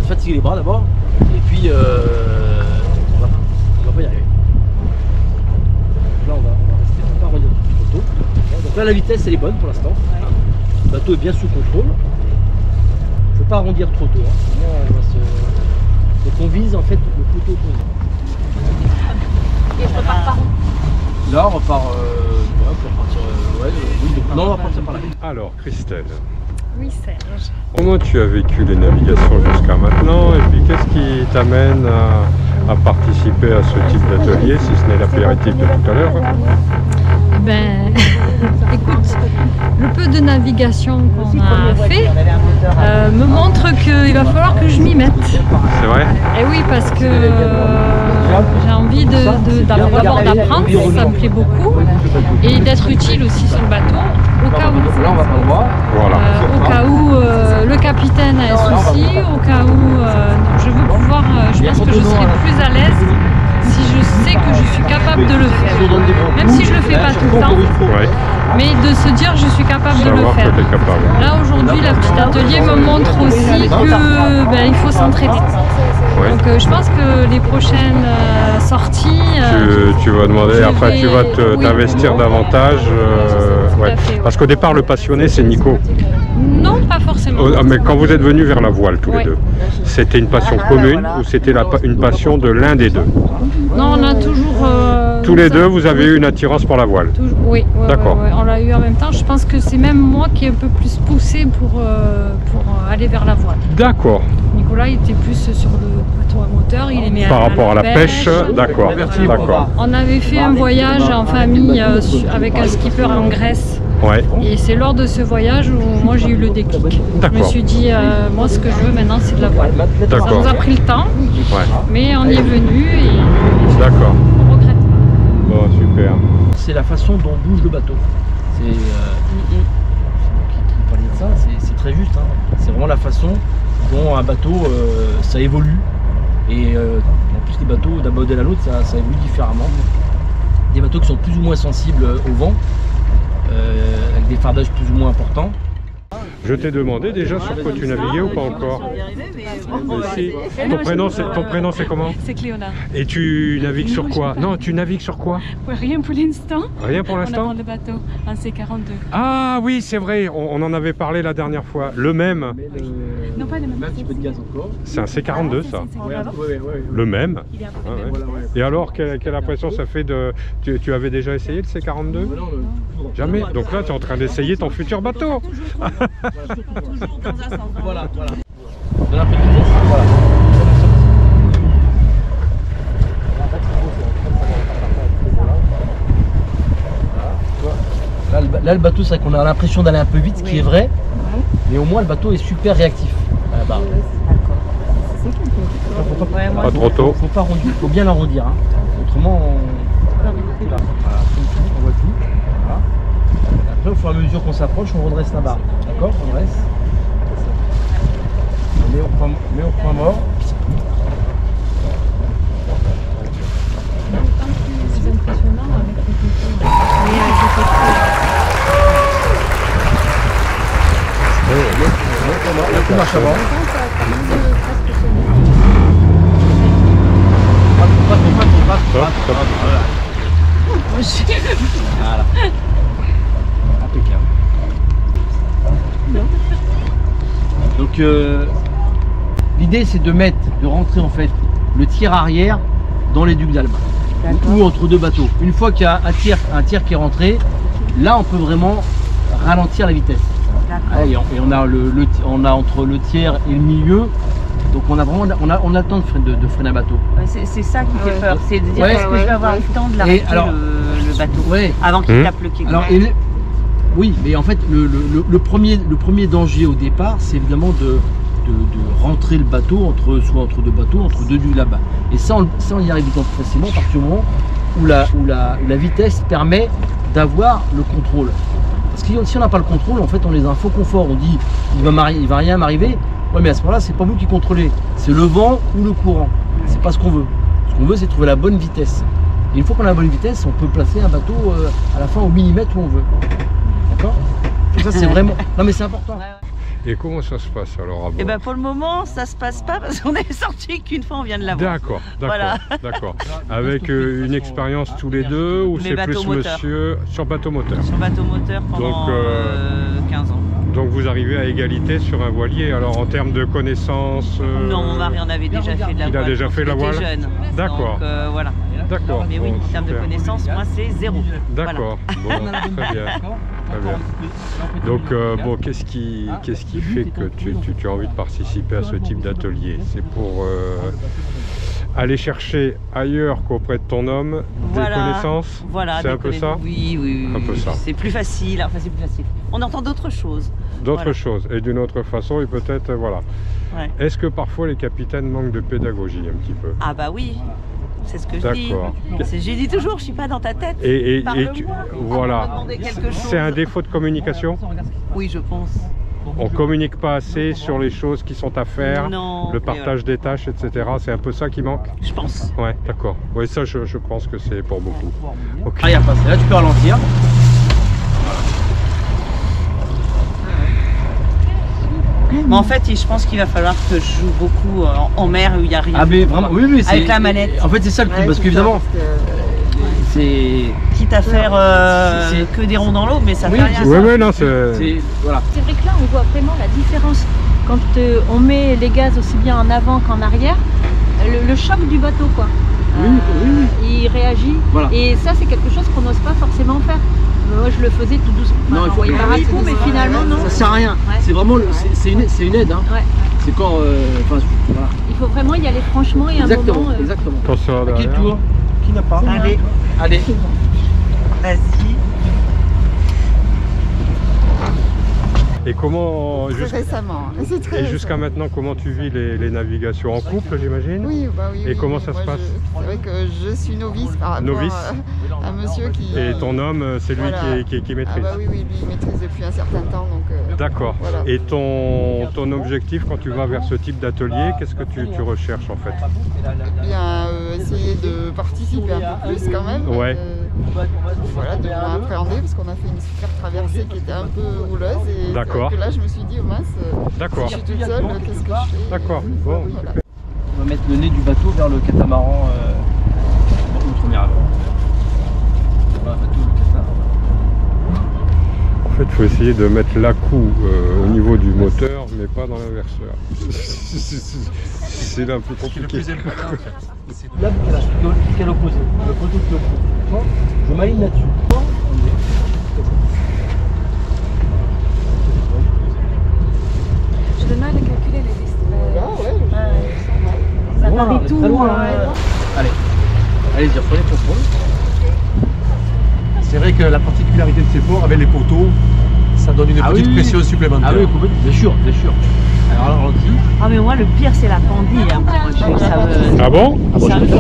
fatiguer les bras d'abord. Et puis, on va pas y arriver. Donc là, on va rester, on va pas revenir trop tôt. Donc là, la vitesse, elle est bonne pour l'instant. Le bateau est bien sous contrôle. Il ne faut pas arrondir trop tôt. Sinon, on va se... Donc on vise en fait le poteau opposé. Et je repars par où? Là, on repart pour partir. Non, on va partir par là. Alors, Christelle, Oui, Serge. comment tu as vécu les navigations jusqu'à maintenant et puis qu'est-ce qui t'amène à participer à ce type d'atelier, si ce n'est l'apéritif de tout à l'heure? Ben, écoute, le peu de navigation qu'on a fait me montre qu'il va falloir que je m'y mette. C'est vrai? Et oui, parce que j'ai envie d'abord d'apprendre, ça me plaît beaucoup, et d'être utile aussi sur le bateau, au cas où. Là, on va pas le voir. Voilà. Au cas où le capitaine a un souci, au cas où je veux pouvoir, je pense que je serai plus à l'aise si je sais que je suis capable de le faire. Même si je le fais pas tout le temps, Ouais. mais de se dire je suis capable de le Savoir faire. que tu es capable. Là aujourd'hui, la petite atelier me montre aussi que il faut s'entraider. Ouais. Donc je pense que les prochaines sorties, Tu vas demander, après tu vas oui. t'investir davantage. Ouais. à fait, ouais. Parce qu'au départ, le passionné, c'est Nico. non pas forcément. Mais quand vous êtes venus vers la voile tous les Ouais. deux, c'était une passion commune ou c'était une passion de l'un des deux? Non, on a toujours. Tous les deux, vous avez eu une attirance pour la voile. Oui, ouais, D'accord. ouais, on l'a eu en même temps. Je pense que c'est même moi qui ai un peu plus poussé pour aller vers la voile. D'accord. Nicolas il était plus sur le bateau à moteur, il aimait Par aller rapport à la pêche, d'accord. D'accord. On avait fait un voyage en famille avec un skipper en Grèce. Ouais. Et c'est lors de ce voyage où moi j'ai eu le déclic. Je me D'accord. suis dit, moi ce que je veux maintenant c'est de la voile. Ça D'accord. nous a pris le temps, Ouais. mais on y est venu et D'accord. on regrette. Bon, super. C'est la façon dont bouge le bateau. C'est qui parlait de ça, c'est très juste. Hein. C'est vraiment la façon dont un bateau ça évolue. Et en plus les bateaux d'un modèle à l'autre ça évolue différemment. Des bateaux qui sont plus ou moins sensibles au vent, avec des fardages plus ou moins importants. Je t'ai demandé déjà sur quoi tu naviguais ou pas encore? Si. Ton prénom c'est comment? C'est Cléona. Et tu navigues sur quoi? Non, tu navigues sur quoi? Rien pour l'instant. Rien pour On l'instant? attend le bateau, un C42. Ah oui, c'est vrai, on en avait parlé la dernière fois. Le même, Non, pas le même. Un petit peu de gaz encore. c'est un C42 ça. Ouais. Le même. Il est un peu Ah ouais. Voilà, ouais. Et alors, quelle impression ça fait de... Tu avais déjà essayé le C42? Non, le plus grand. Jamais. Donc là, tu es en train d'essayer ton futur bateau. Toujours dans un sens. Voilà. Donne un peu de vitesse. Voilà. Là, le bateau, c'est vrai qu'on a l'impression d'aller un peu vite, ce qui est vrai, mais au moins le bateau est super réactif à la barre. Pas trop tôt. Faut pas arrondir, faut bien l'arrondir. Hein. Autrement, voilà, on voit tout. Voilà. Après, au fur et à mesure qu'on s'approche, on redresse la barre. D'accord? On redresse. On met au point mort. C'est impressionnant avec les La coupe marche avant. Hop, hop. Voilà. Impeccable. Donc l'idée c'est de rentrer en fait le tiers arrière dans les ducs d'Alba ou entre deux bateaux. Une fois qu'il y a un tiers qui est rentré, là on peut vraiment ralentir la vitesse. Et on a entre le tiers et le milieu, donc on a vraiment on a le temps de freiner un bateau. C'est ça qui fait peur, c'est de dire est-ce que je vais avoir le temps de l'arrêter le bateau avant qu'il tape le quai. Alors, oui, mais en fait le premier danger au départ, c'est évidemment rentrer le bateau soit entre deux bateaux, entre deux dunes là-bas. Et ça on y arrive d'autant plus facilement à partir du moment où la vitesse permet d'avoir le contrôle. Parce que si on n'a pas le contrôle, en fait on est dans un faux confort, on dit il va rien m'arriver. Ouais, mais à ce moment-là, c'est pas vous qui contrôlez, c'est le vent ou le courant. C'est pas ce qu'on veut. Ce qu'on veut, c'est trouver la bonne vitesse. Et une fois qu'on a la bonne vitesse, on peut placer un bateau à la fin au millimètre où on veut. D'accord? Ça c'est vraiment. Non mais c'est important. Et comment ça se passe alors à bord? Eh ben pour le moment, ça se passe pas parce qu'on est sorti qu'une fois, on vient de la voir. D'accord, Voilà. d'accord. Avec une expérience tous les deux ou c'est plus monsieur sur bateau moteur? Sur bateau moteur pendant 15 ans. Donc vous arrivez à égalité sur un voilier. Alors en termes de connaissances Non, mon mari en avait déjà fait de la voile. Il a déjà fait la voile? Jeune. D'accord. Donc voilà. D'accord. Mais oui, en termes de connaissances, moi c'est 0. D'accord. Voilà. Bon, très bien. Très bien. Donc bon, qu'est-ce qui fait que tu as envie de participer à ce type d'atelier? C'est pour aller chercher ailleurs qu'auprès de ton homme des connaissances? Voilà, c'est un peu ça? Oui. Un peu ça. C'est plus facile, enfin c'est plus facile. On entend d'autres choses. D'autres choses, et d'une autre façon, et peut-être, voilà. Ouais. Est-ce que parfois les capitaines manquent de pédagogie un petit peu? Ah bah oui, c'est ce que je dis. J'ai dit toujours, je suis pas dans ta tête. Voilà. C'est un défaut de communication? Oui, je pense. On communique pas assez sur les choses qui sont à faire, non, le partage des tâches, etc. C'est un peu ça qui manque? Je pense. Ouais, d'accord. Oui, ça je pense que c'est pour beaucoup. Okay. Ah, il y a pas ça. Là tu peux ralentir. Mais en fait, je pense qu'il va falloir que je joue beaucoup en mer où il n'y a rien. Ah mais vraiment, oui, avec la manette. En fait c'est ça le truc, parce qu'évidemment, c'est... Quitte à faire que des ronds dans l'eau, mais ça fait rien. Oui, non, c'est... Voilà. C'est vrai que là, on voit vraiment la différence. Quand on met les gaz aussi bien en avant qu'en arrière, le choc du bateau, quoi. Il réagit. Voilà. Et ça, c'est quelque chose qu'on n'ose pas forcément faire. Moi, je le faisais tout doucement. Non, il faut paraît tout, mais finalement, non. Ça sert à rien. Ouais. C'est vraiment, c'est une aide. Hein. Ouais. C'est quand, voilà. Il faut vraiment y aller franchement et un moment. Exactement. Quand ça va derrière. Tour. Qui n'a pas? Allez. Vas-y. Et comment, récemment, et jusqu'à maintenant, comment tu vis les navigations en couple, j'imagine? Oui, Et comment ça se passe? C'est vrai que je suis novice par rapport à monsieur qui... Et ton homme, c'est lui qui maîtrise? Ah bah oui, lui il maîtrise depuis un certain temps, donc... D'accord. Voilà. Et ton objectif quand tu vas vers ce type d'atelier, qu'est-ce que tu recherches en fait? Bien, essayer de participer un peu plus quand même. Ouais. Voilà, de m'appréhender parce qu'on a fait une super traversée qui était un peu houleuse et que là je me suis dit, oh mince, si je suis toute seule, qu'est-ce que je fais? D'accord, bon. Voilà. On va mettre le nez du bateau vers le catamaran outre-mer avant. Voilà, bateau, le catamaran. En fait, il faut essayer de mettre l'à-coup au niveau du moteur, mais pas dans l'inverseur. C'est là un peu compliqué. Là, qui est à l'opposé. Le poteau qui est opposé. Je m'aligne là-dessus. J'ai du mal à calculer les distances. Ça varie tout. Allez, allez-y, reprenez le contrôle. C'est vrai que la particularité de ces ports, avec les poteaux, ça donne une petite pression supplémentaire. Ah oui, bien sûr, bien sûr. Alors là, on dit. Ah mais moi le pire c'est la pendille. Hein. Ah bon?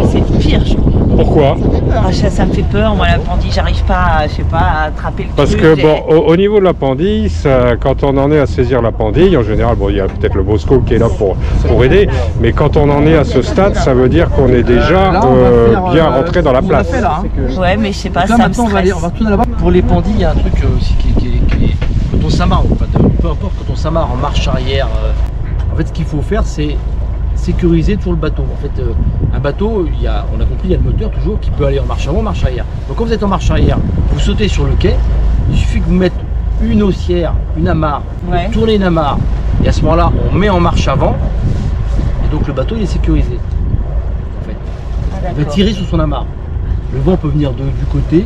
C'est le pire je crois. Pourquoi? Ça me fait peur, moi la pendille, j'arrive pas, je sais pas, à attraper le truc. Parce que bon, au niveau de la pendille, quand on en est à saisir la pendille, en général, bon, il y a peut-être le Bosco qui est là pour aider, mais quand on en est à ce stade, ça veut dire qu'on est déjà bien rentré dans la place. Ouais, mais je sais pas, ça me stresse. On va tourner là-bas. Pour les pendilles, il y a un truc aussi qui est quand on s'amarre, peu importe quand on s'amarre en marche arrière, en fait ce qu'il faut faire c'est sécuriser toujours le bateau. En fait un bateau, on a compris, il y a le moteur toujours qui peut aller en marche avant, marche arrière. Donc quand vous êtes en marche arrière, vous sautez sur le quai, il suffit que vous mettez une haussière, une amarre, vous tournez une amarre, et à ce moment là on met en marche avant, et donc le bateau il est sécurisé. En fait. Il va tirer sur son amarre. Le vent peut venir du côté,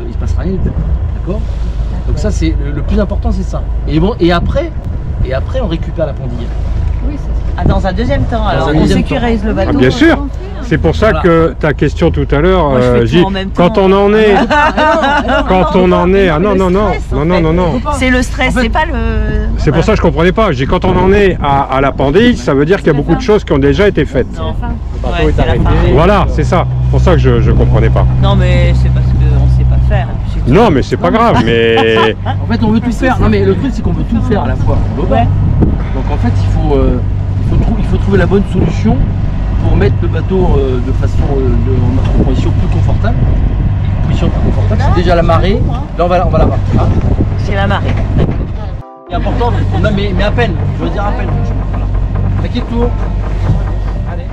il se passe rien, d'accord? Donc ça c'est le plus important, c'est ça. Et bon, et après on récupère la pendille. Oui, c'est ça. Ah, dans un deuxième temps, alors on sécurise le bateau. Ah, bien sûr. C'est pour ça que ta question tout à l'heure, quand on en est, quand on en est, ah non non non non non non non. C'est le stress, c'est pas le. C'est pour ça que je comprenais pas. J'ai quand on en est à la pendille, ça veut dire qu'il y a beaucoup de choses qui ont déjà été faites. Le bateau est arrêté. Voilà, c'est ça. C'est pour ça que je comprenais pas. Non mais c'est parce qu'on sait pas faire. Non mais c'est pas grave, mais. En fait on veut tout faire. Non mais le truc c'est qu'on veut tout faire à la fois. Ouais. Donc en fait il faut trouver la bonne solution pour mettre le bateau de façon en position plus confortable. Position plus confortable, c'est déjà la marée. Là on va la voir. Ah. C'est la marée. C'est important, mais à peine. Je veux dire à peine. Voilà. Paquet de tour. Allez.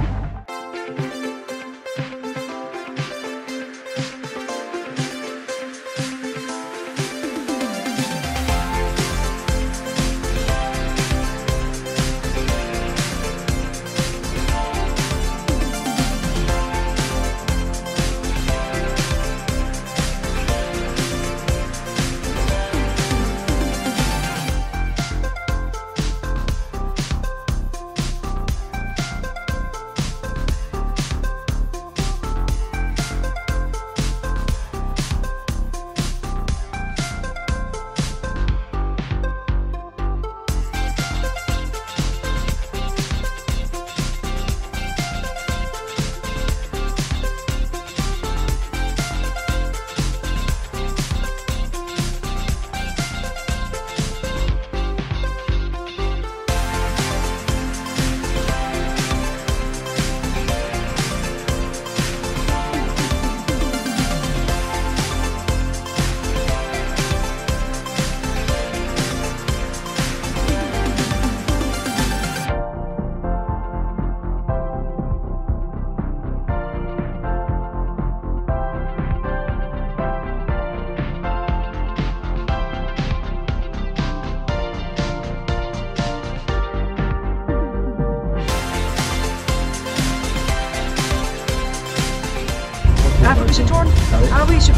Ah, faut que je tourne. Ah oui, je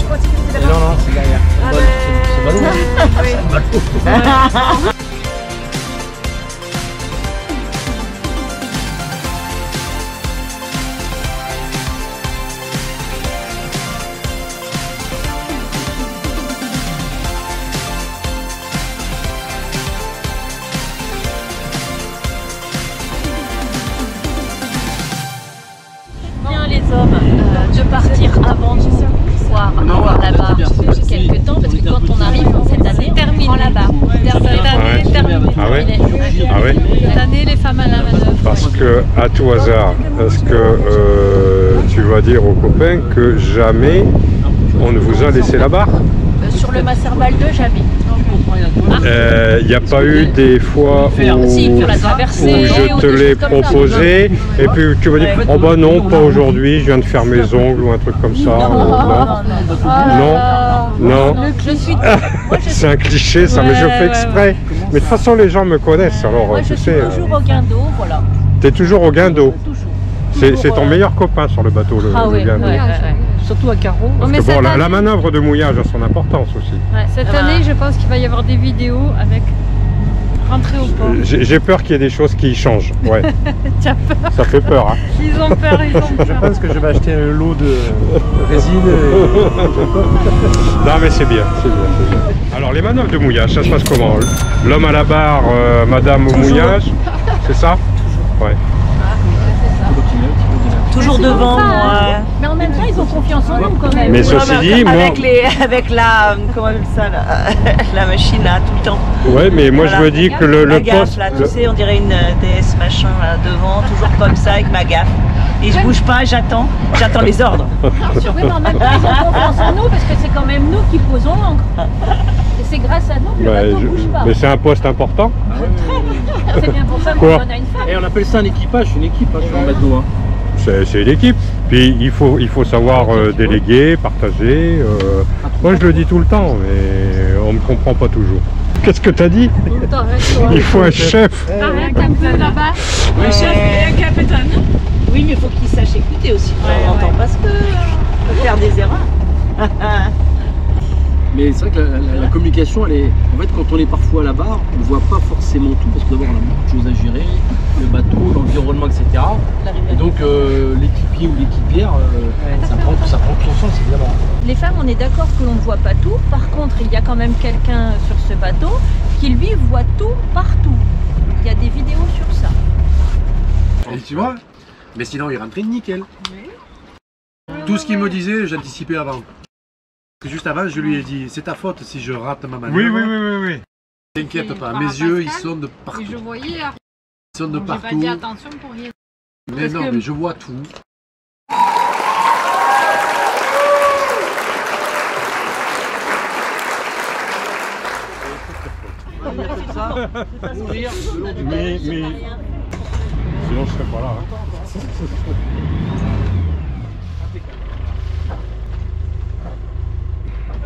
pensais que c'était là-bas. Non, c'est derrière. C'est bateau. Les hommes de partir avant de pouvoir avoir la barre quelques temps parce que quand on arrive cette année on prend la barre. Ah ouais. Ah ouais. Cette année les femmes à la manœuvre. Parce que à tout hasard, est-ce que tu vas dire aux copains que jamais on ne vous a laissé la barre? Sur le Masserbal 2, jamais. Il n'y a pas eu des fois où je te l'ai proposé et puis tu vas dire oh bah non, pas aujourd'hui, je viens de faire mes ongles ou un truc comme ça. Non. C'est un cliché ça, mais je fais exprès. Mais de toute façon les gens me connaissent alors moi, tu sais. Je suis toujours au guindeau, voilà. T'es toujours au guindeau. C'est ton meilleur copain sur le bateau, le guindeau. Surtout à carreau. Parce que bon, la manœuvre de mouillage a son importance aussi. Cette année, je pense qu'il va y avoir des vidéos avec rentrer au port. J'ai peur qu'il y ait des choses qui changent. Ouais. Tu as peur? Ça fait peur. Hein. Ils ont peur. Je pense que je vais acheter un lot de résine. Non mais c'est bien, c'est bien. Alors les manœuvres de mouillage, ça se passe comment? L'homme à la barre, madame au mouillage, c'est ça? Ouais. Toujours devant. Mais en même temps, ils ont confiance en nous quand même. Mais ceci dit, moi... Avec la... Comment on appelle ça là, la machine là, tout le temps. Ouais, mais moi je me dis que le poste... Là, tu sais, on dirait une DS machin là, devant, toujours comme ça, avec ma gaffe. Et je bouge pas, j'attends les ordres. Oui, mais en même temps, ils ont confiance en nous parce que c'est quand même nous qui posons l'encre. Et c'est grâce à nous que le bateau ne bouge pas. Mais c'est un poste important. C'est bien pour ça qu'on donne à une femme. Et on appelle ça un équipage, une équipe sur un bateau. Hein. C'est une équipe. Puis il faut savoir déléguer, partager. Moi je le dis tout le temps, mais on ne me comprend pas toujours. Qu'est-ce que tu as dit? Il faut un chef. Un capitaine là-bas. Un chef et un capitaine. Oui, mais il faut qu'il sache écouter aussi. On entend parce que on peut faire des erreurs. Mais c'est vrai que la communication, elle est... En fait, quand on est parfois à la barre, on ne voit pas forcément forcément tout, parce que d'abord on a beaucoup de choses à gérer, le bateau, l'environnement, etc. Et donc l'équipier ou l'équipière, ça prend tout son sens évidemment. Les femmes, on est d'accord que l'on ne voit pas tout. Par contre, il y a quand même quelqu'un sur ce bateau qui lui voit tout partout. Il y a des vidéos sur ça. Et tu vois, mais sinon il rentrait nickel. Tout ce qu'il me disait, j'anticipais avant. Juste avant, je lui ai dit, c'est ta faute si je rate ma manœuvre. Oui. T'inquiète pas, mes yeux ils sont de partout. Et je voyais. Ils sont de partout. J'ai pas dit attention pour rien. Mais non, mais je vois tout. Mourir le long du mais sinon je serais pas là.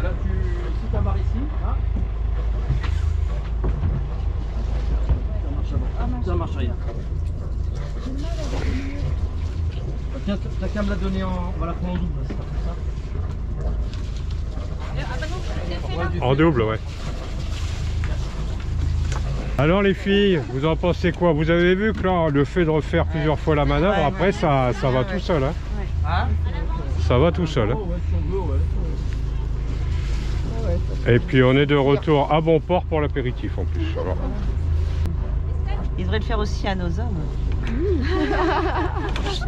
Là, si tu amarres ici, hein, ça marche rien. Tiens, t'as qu'à me la donner on va la prendre en double, c'est pas comme ça. En double, ouais. Alors les filles, vous en pensez quoi? Vous avez vu que là, le fait de refaire plusieurs fois la manœuvre, après ça va tout seul. Hein. Ça va tout seul. Hein. Et puis on est de retour à bon port pour l'apéritif en plus. Alors. Ils devraient le faire aussi à nos hommes.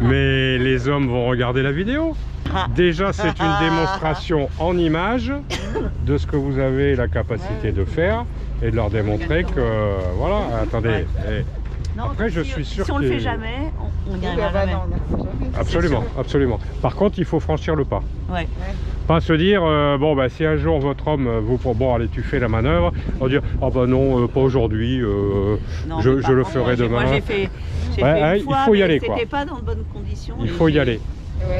Mais les hommes vont regarder la vidéo. Déjà c'est une démonstration en images de ce que vous avez la capacité de faire et de leur démontrer que voilà, attendez. Non, après je suis sûr si on le fait jamais, on n'y arrivera jamais. Absolument, absolument. Par contre il faut franchir le pas. Ouais. Pas se dire, bon bah si un jour votre homme vous pour bon allez tu fais la manœuvre, on va dire oh bah non pas aujourd'hui, je le ferai demain. Moi j'ai fait une fois, il faut y aller quoi. C'était pas dans de bonnes conditions. Il faut y aller.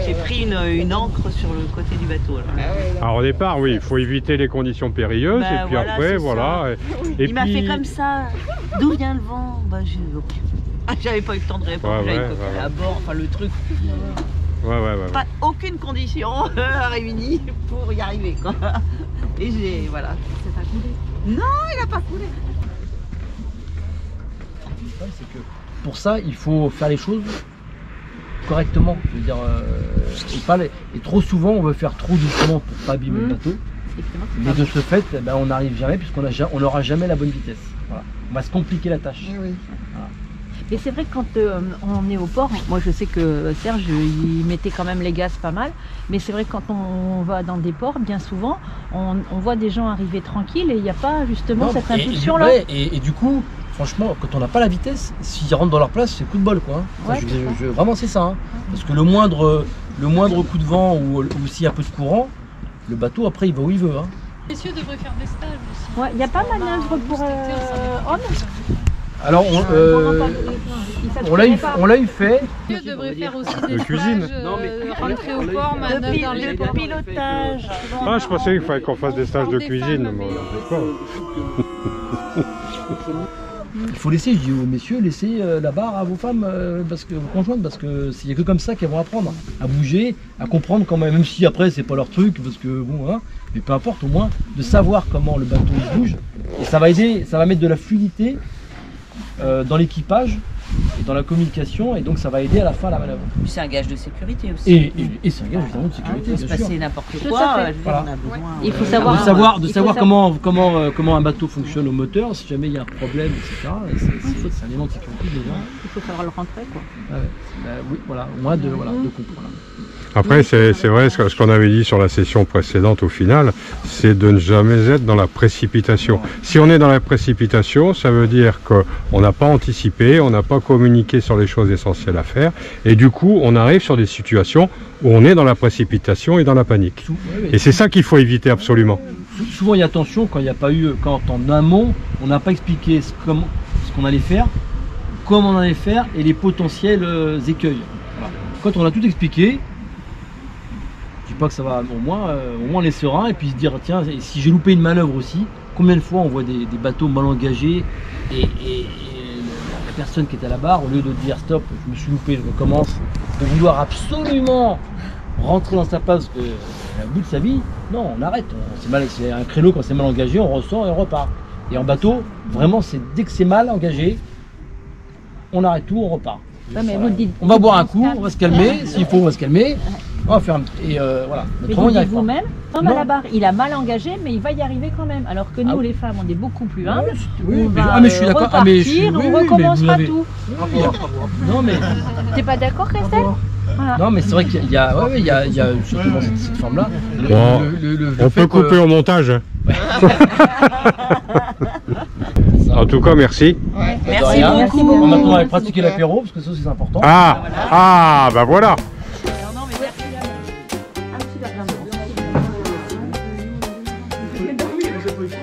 J'ai pris une ancre sur le côté du bateau. Là. Alors au départ oui, il faut éviter les conditions périlleuses et puis voilà, après voilà. Et il m'a fait comme ça, d'où vient le vent? Bah j'avais pas eu le temps de répondre, j'avais coqué à bord, enfin le truc. Pas aucune condition réunie pour y arriver quoi. Et j'ai voilà. C'est pas coulé. Non, il a pas coulé. C'est que pour ça, il faut faire les choses correctement. Je veux dire, et trop souvent, on veut faire trop doucement pour pas abîmer le bateau. Mais de ce fait, on n'arrive jamais puisqu'on n'aura jamais la bonne vitesse. Voilà. On va se compliquer la tâche. Oui. Voilà. Et c'est vrai que quand on est au port, moi je sais que Serge il mettait quand même les gaz pas mal, mais c'est vrai que quand on va dans des ports, bien souvent, on voit des gens arriver tranquilles et il n'y a pas justement cette impulsion là. Et du coup, franchement, quand on n'a pas la vitesse, s'ils rentrent dans leur place, c'est coup de bol quoi. Enfin, vraiment c'est ça. Hein. Parce que le moindre coup de vent ou s'il y a un peu de courant, le bateau après il va où il veut. Hein. Les messieurs devraient faire des stages aussi. Ouais, il n'y a pas manœuvre pour hommes. Alors on l'a eu fait. Les messieurs devraient faire aussi des cuisine. Rentrer au port, manœuvre dans les ports. Pilotage. Ah je pensais qu'il fallait qu'on fasse des stages de cuisine. Il faut laisser, je dis aux messieurs, laissez la barre à vos femmes, vos conjointes, parce que il n'y a que comme ça qu'elles vont apprendre à bouger, à comprendre quand même si après c'est pas leur truc, parce que bon, hein, mais peu importe, au moins de savoir comment le bateau bouge, et ça va aider, ça va mettre de la fluidité dans l'équipage et dans la communication, et donc ça va aider à la fin à la manœuvre. C'est un gage de sécurité aussi. Et c'est un gage évidemment de sécurité. Il peut se passer n'importe quoi. Voilà. Il faut savoir comment un bateau fonctionne au moteur, si jamais il y a un problème, etc. C'est un élément de sécurité déjà. Il faut savoir le rentrer quoi. Oui, voilà, au moins de comprendre. Après, c'est vrai, ce qu'on avait dit sur la session précédente au final, c'est de ne jamais être dans la précipitation. Si on est dans la précipitation, ça veut dire qu'on n'a pas anticipé, on n'a pas communiqué sur les choses essentielles à faire, et du coup, on arrive sur des situations où on est dans la précipitation et dans la panique. Et c'est ça qu'il faut éviter absolument. Souvent, il y a attention quand il n'y a pas eu, quand en amont, on n'a pas expliqué ce qu'on allait faire, comment on allait faire et les potentiels écueils. Voilà. Quand on a tout expliqué, je dis pas que ça va, au moins on est serein et puis se dire tiens, si j'ai loupé une manœuvre aussi, combien de fois on voit des bateaux mal engagés et la personne qui est à la barre, au lieu de dire stop, je me suis loupé, je recommence, de vouloir absolument rentrer dans sa place à bout de sa vie, non, on arrête, c'est un créneau quand c'est mal engagé, on ressort et on repart. Et en bateau, vraiment, c'est dès que c'est mal engagé, on arrête tout, on repart. Ouais, mais vous dites, on va boire un coup, on va se calmer, s'il faut, on va se calmer. On va faire un petit... Et voilà. Mais vous dites vous-même, Tom à la barre, il a mal engagé, mais il va y arriver quand même. Alors que nous, les femmes, on est beaucoup plus humbles. Oui, on va mais je suis d'accord. on recommencera tout. Non, mais... T'es pas d'accord, Christelle? Voilà. Non, mais c'est vrai qu'il y a, surtout dans cette forme-là. Bon, on peut couper au montage. En tout cas, merci. Ouais. Merci beaucoup. Maintenant, on va pratiquer l'apéro, parce que ça, c'est important. Ah, bah voilà.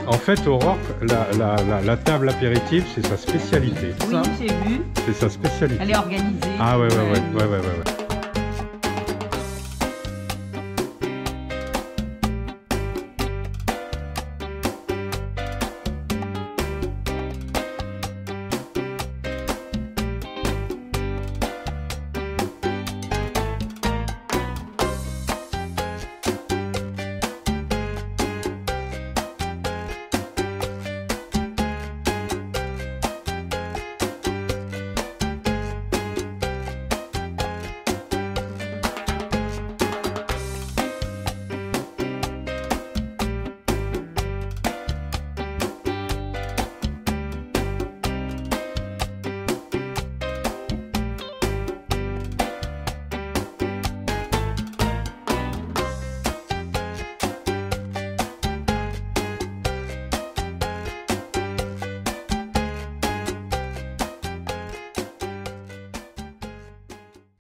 En fait, Aurore, la table apéritive, c'est sa spécialité. Oui, j'ai vu. C'est sa spécialité. Elle est organisée. Ah ouais.